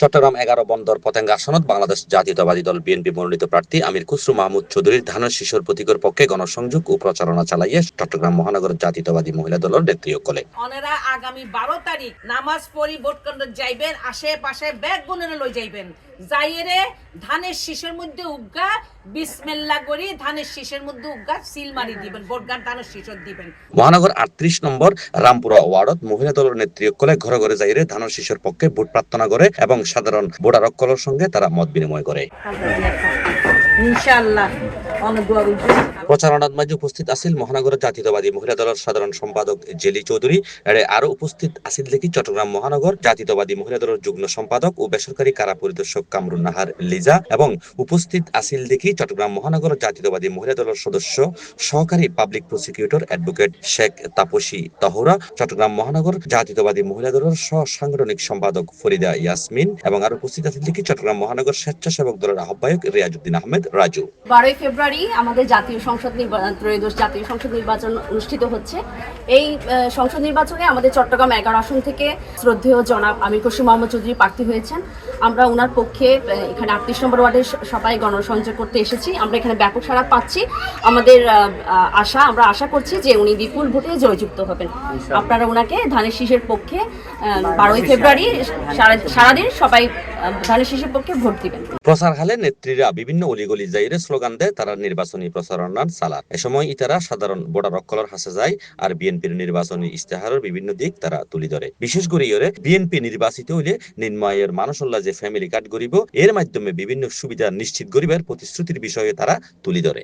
চট্টগ্রাম ১১ বন্দর পতেঙ্গা আসনত বাংলাদেশ জাতীয়তাবাদী দল বিএনপি মনোনীত প্রার্থী আমির খুসরু মাহমুদ চৌধুরীর ধানের শীষের প্রতীকের পক্ষে গণসংযোগ ও প্রচারণা চালাইয়ে চট্টগ্রাম মহানগর জাতীয়তাবাদী মহিলা দলের নেতৃত্বে ওনারা আগামী 12 তারিখ নামাজ পড়ি ভোট কেন্দ্র যাইবেন, আশেপাশে ব্যাগ গুনে লই যাইবেন, যাইরে ধানের শীষের মধ্যে উগা বিসমিল্লাহ করি ধানের শীষের মধ্যে উগা সিল মারি দিবেন, ভোটগার ধানের শীষ দিবেন। মহানগর 38 নম্বর রামপুরা ওয়ার্ডত মহিলা দলের নেতৃত্বে ঘরে ঘরে যাইরে ধানের শীষের পক্ষে ভোট প্রার্থনা করে এবং সাধারণ ভোটারসকলের সঙ্গে তারা মত বিনিময় করে। ইনশাআল্লাহ প্রচারণার মাঝে উপস্থিত আছিল মহানগর জাতীয়তাবাদী মহিলা দলের সাধারণ সম্পাদক জেলি চৌধুরী, আরো উপস্থিত আছিল দেখি চট্টগ্রাম মহানগর জাতীয়তাবাদী মহিলা দলের যুগ্ম সম্পাদক ও বেসরকারি কারা পরিদর্শক কামরুন নাহার লিজা এবং উপস্থিত আছিল দেখি চট্টগ্রাম মহানগর জাতীয়তাবাদী মহিলা দলের সদস্য সহকারী public prosecutor advocate Sheikh Tapasi Tahra, Chattogram মহানগর জাতীয়তাবাদী মহিলা দলের সাংগঠনিক সম্পাদক ফরিদা ইয়াসমিন এবং আরো উপস্থিত আছিল দেখি চট্টগ্রাম মহানগর স্বেচ্ছাসেবক দলের আহ্বায়ক রিয়াজউদ্দিন আহমেদ রাজু। 12 ফেব্রুয়ারি আমাদের ত্রয়োদশ জাতীয় সংসদ নির্বাচন অনুষ্ঠিত হচ্ছে। এই সংসদ নির্বাচনে আমাদের চট্টগ্রাম 11 আসন থেকে শ্রদ্ধেয় জনাব আমির খুসরু মাহমুদ চৌধুরী প্রার্থী হয়েছেন। আমরা ওনার পক্ষে এখানে 38 নম্বর ওয়ার্ডের সবাই গণসংযোগ করতে এসেছি। আমরা এখানে ব্যাপক সাড়া পাচ্ছি। আমরা আশা করছি যে উনি বিপুল ভোটে জয়যুক্ত হবেন। আপনারা ওনাকে ধানের শীষের পক্ষে 12 ফেব্রুয়ারি সারাদিন সবাই ধানের শীষের পক্ষে ভোট দিবেন। প্রচার হালে নেত্রীরা বিভিন্ন অলিগলি যাইরে স্লোগান দেয়, তারা নির্বাচনী প্রচারণার চালা। এ সময় ইতারা সাধারণ ভোটারসকলের হাসে যায় আর বিএনপির নির্বাচনী ইস্তেহারের বিভিন্ন দিক তারা তুলি ধরে। বিশেষ করে বিএনপি নির্বাচিত হইলে নির্ময়ের মানুষল্লা যে ফ্যামিলি কার্ড গরিব এর মাধ্যমে বিভিন্ন সুবিধা নিশ্চিত গরিবের প্রতিশ্রুতির বিষয়ে তারা তুলি ধরে।